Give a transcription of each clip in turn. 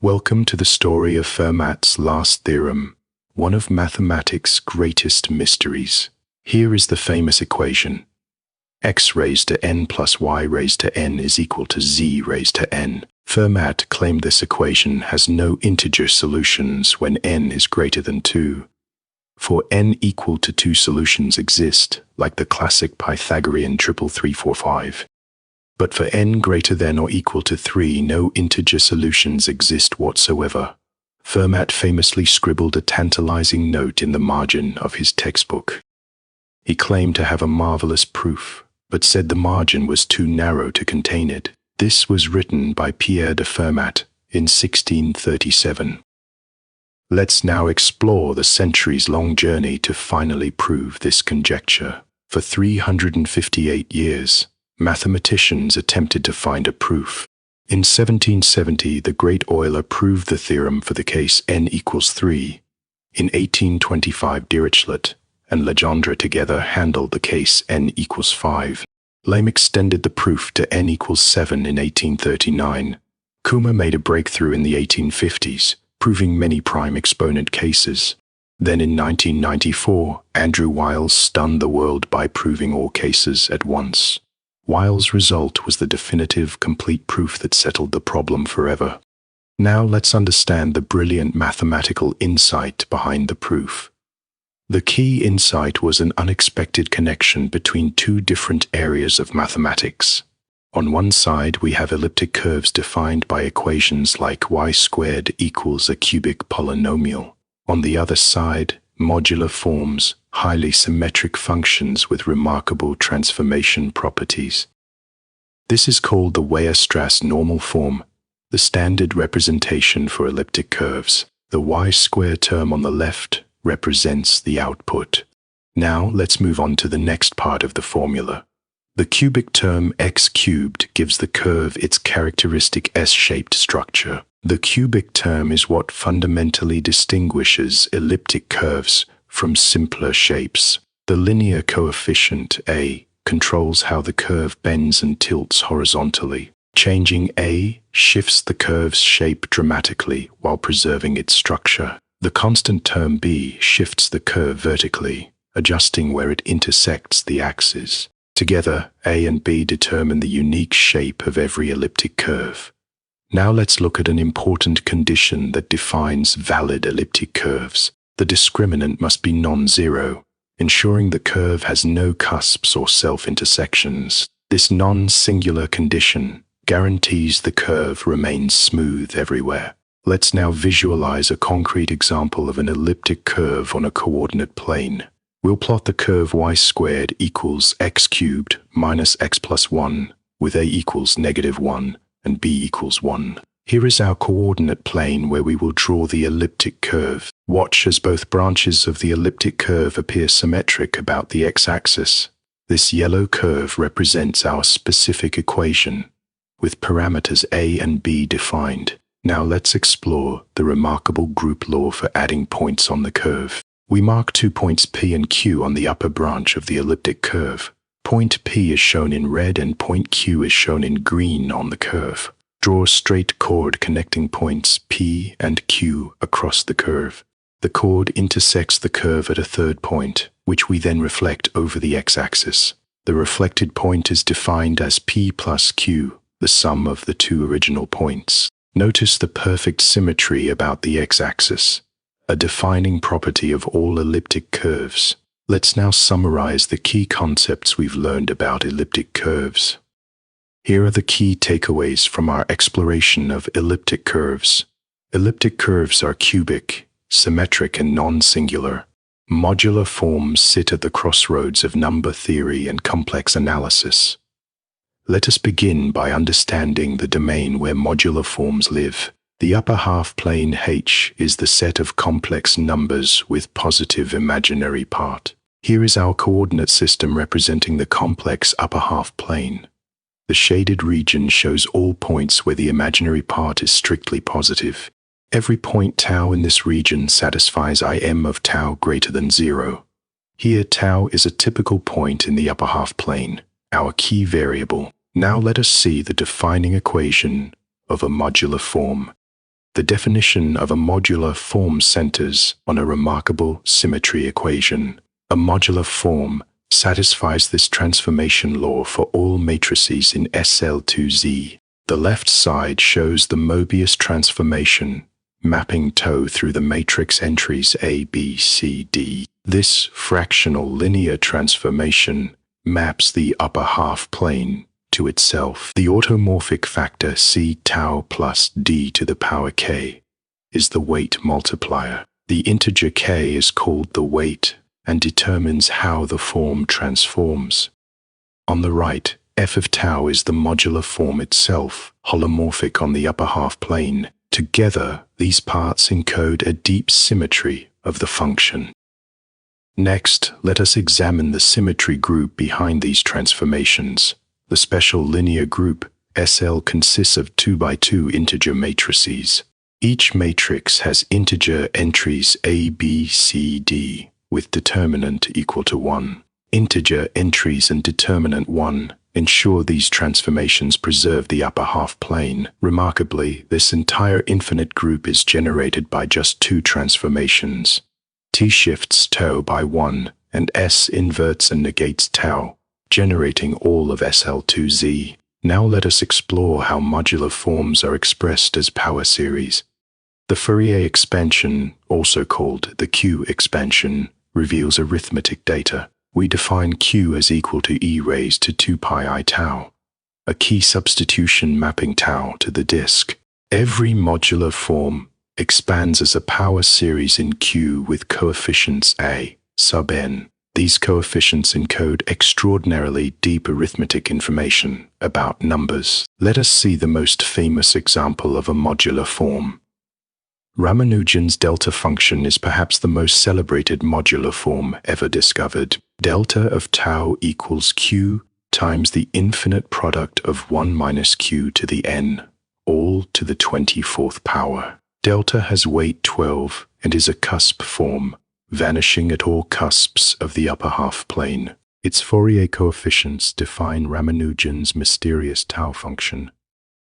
Welcome to the story of Fermat's last theorem, one of mathematics' greatest mysteries. Here is the famous equation. X raised to n plus y raised to n is equal to z raised to n. Fermat claimed this equation has no integer solutions when n is greater than 2. For n equal to 2 solutions exist, like the classic Pythagorean 33345. But for n greater than or equal to 3, no integer solutions exist whatsoever. Fermat famously scribbled a tantalizing note in the margin of his textbook. He claimed to have a marvelous proof, but said the margin was too narrow to contain it. This was written by Pierre de Fermat in 1637. Let's now explore the centuries-long journey to finally prove this conjecture. For 358 years, mathematicians attempted to find a proof. In 1770, the great Euler proved the theorem for the case n equals 3. In 1825, Dirichlet and Legendre together handled the case n equals 5. Lame extended the proof to n equals 7 in 1839. Kummer made a breakthrough in the 1850s, proving many prime exponent cases. Then in 1994, Andrew Wiles stunned the world by proving all cases at once. Wiles' result was the definitive, complete proof that settled the problem forever. Now let's understand the brilliant mathematical insight behind the proof. The key insight was an unexpected connection between two different areas of mathematics. On one side, we have elliptic curves defined by equations like y squared equals a cubic polynomial. On the other side, modular forms, highly symmetric functions with remarkable transformation properties. This is called the Weierstrass normal form, the standard representation for elliptic curves. The y-square term on the left represents the output. Now let's move on to the next part of the formula. The cubic term x cubed gives the curve its characteristic S-shaped structure. The cubic term is what fundamentally distinguishes elliptic curves from simpler shapes. The linear coefficient a controls how the curve bends and tilts horizontally. Changing a shifts the curve's shape dramatically while preserving its structure. The constant term b shifts the curve vertically, adjusting where it intersects the axis. Together, a and b determine the unique shape of every elliptic curve. Now let's look at an important condition that defines valid elliptic curves. The discriminant must be non-zero, ensuring the curve has no cusps or self-intersections. This non-singular condition guarantees the curve remains smooth everywhere. Let's now visualize a concrete example of an elliptic curve on a coordinate plane. We'll plot the curve y squared equals x cubed minus x plus 1, with a equals -1 and b equals 1. Here is our coordinate plane where we will draw the elliptic curve. Watch as both branches of the elliptic curve appear symmetric about the x-axis. This yellow curve represents our specific equation, with parameters a and b defined. Now let's explore the remarkable group law for adding points on the curve. We mark 2 points P and Q on the upper branch of the elliptic curve. Point P is shown in red and point Q is shown in green on the curve. Draw a straight chord connecting points P and Q across the curve. The chord intersects the curve at a third point, which we then reflect over the x-axis. The reflected point is defined as P plus Q, the sum of the two original points. Notice the perfect symmetry about the x-axis, a defining property of all elliptic curves. Let's now summarize the key concepts we've learned about elliptic curves. Here are the key takeaways from our exploration of elliptic curves. Elliptic curves are cubic, symmetric and non-singular. Modular forms sit at the crossroads of number theory and complex analysis. Let us begin by understanding the domain where modular forms live. The upper half plane H is the set of complex numbers with positive imaginary part. Here is our coordinate system representing the complex upper half plane. The shaded region shows all points where the imaginary part is strictly positive. Every point tau in this region satisfies Im of tau greater than 0. Here tau is a typical point in the upper half plane, our key variable. Now let us see the defining equation of a modular form. The definition of a modular form centers on a remarkable symmetry equation. A modular form satisfies this transformation law for all matrices in SL2Z. The left side shows the Mobius transformation, mapping tau through the matrix entries A, B, C, D. This fractional linear transformation maps the upper half plane to itself. The automorphic factor C tau plus d to the power k is the weight multiplier. The integer k is called the weight and determines how the form transforms. On the right, f of tau is the modular form itself, holomorphic on the upper half plane. Together, these parts encode a deep symmetry of the function. Next, let us examine the symmetry group behind these transformations. The special linear group, SL, consists of 2 by 2 integer matrices. Each matrix has integer entries A, B, C, D, with determinant equal to 1. Integer entries and determinant 1 ensure these transformations preserve the upper half plane. Remarkably, this entire infinite group is generated by just 2 transformations. T shifts tau by 1, and S inverts and negates tau, generating all of SL2Z. Now let us explore how modular forms are expressed as power series. The Fourier expansion, also called the Q expansion, reveals arithmetic data. We define Q as equal to e raised to 2 pi I tau, a key substitution mapping tau to the disk. Every modular form expands as a power series in Q with coefficients A sub n. These coefficients encode extraordinarily deep arithmetic information about numbers. Let us see the most famous example of a modular form. Ramanujan's delta function is perhaps the most celebrated modular form ever discovered. Delta of tau equals q times the infinite product of 1 minus q to the n, all to the 24th power. Delta has weight 12 and is a cusp form, vanishing at all cusps of the upper half plane. Its Fourier coefficients define Ramanujan's mysterious tau function,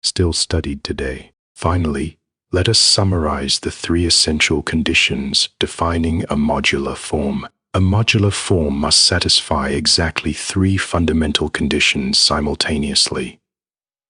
still studied today. Finally, let us summarize the 3 essential conditions defining a modular form. A modular form must satisfy exactly 3 fundamental conditions simultaneously.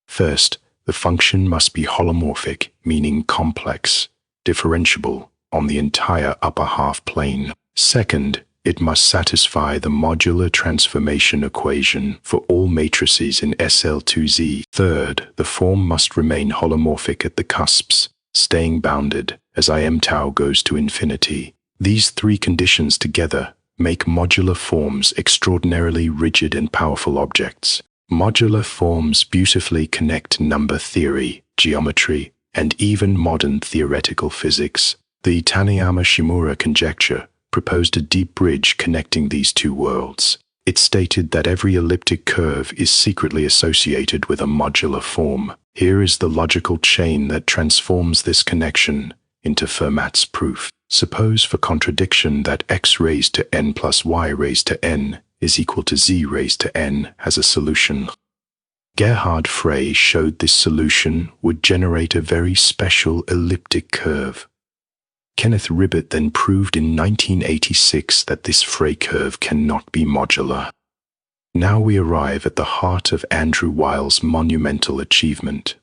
First, the function must be holomorphic, meaning complex, differentiable on the entire upper half plane. Second, it must satisfy the modular transformation equation for all matrices in SL2Z. Third, the form must remain holomorphic at the cusps, staying bounded as Im tau goes to infinity. These 3 conditions together make modular forms extraordinarily rigid and powerful objects. Modular forms beautifully connect number theory, geometry, and even modern theoretical physics. The Taniyama-Shimura conjecture proposed a deep bridge connecting these 2 worlds. It stated that every elliptic curve is secretly associated with a modular form. Here is the logical chain that transforms this connection into Fermat's proof. Suppose for contradiction that x raised to n plus y raised to n is equal to z raised to n has a solution. Gerhard Frey showed this solution would generate a very special elliptic curve. Kenneth Ribot then proved in 1986 that this Frey curve cannot be modular. Now we arrive at the heart of Andrew Wiles' monumental achievement.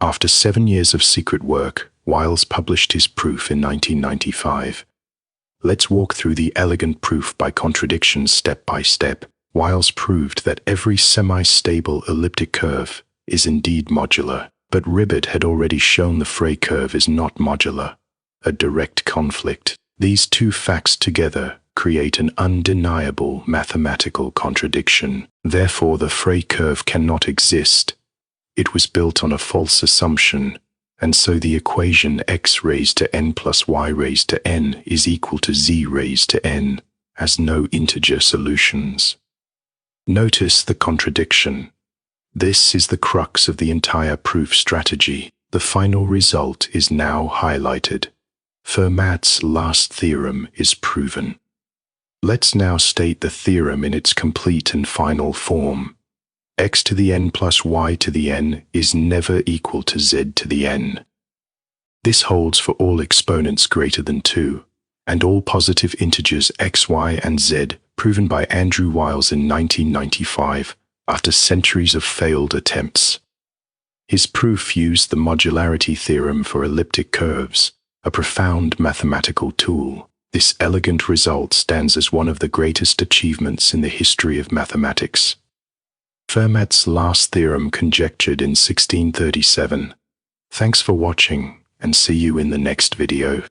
After 7 years of secret work, Wiles published his proof in 1995. Let's walk through the elegant proof by contradiction step by step. Wiles proved that every semi-stable elliptic curve is indeed modular, but Ribot had already shown the Frey curve is not modular, a direct conflict. These 2 facts together create an undeniable mathematical contradiction. Therefore, the Frey curve cannot exist. It was built on a false assumption, and so the equation x raised to n plus y raised to n is equal to z raised to n has no integer solutions. Notice the contradiction. This is the crux of the entire proof strategy. The final result is now highlighted. Fermat's last theorem is proven. Let's now state the theorem in its complete and final form. X to the n plus y to the n is never equal to z to the n. This holds for all exponents greater than 2, and all positive integers x, y, and z, proven by Andrew Wiles in 1995, after centuries of failed attempts. His proof used the modularity theorem for elliptic curves, a profound mathematical tool. This elegant result stands as one of the greatest achievements in the history of mathematics. Fermat's last theorem conjectured in 1637. Thanks for watching, and see you in the next video.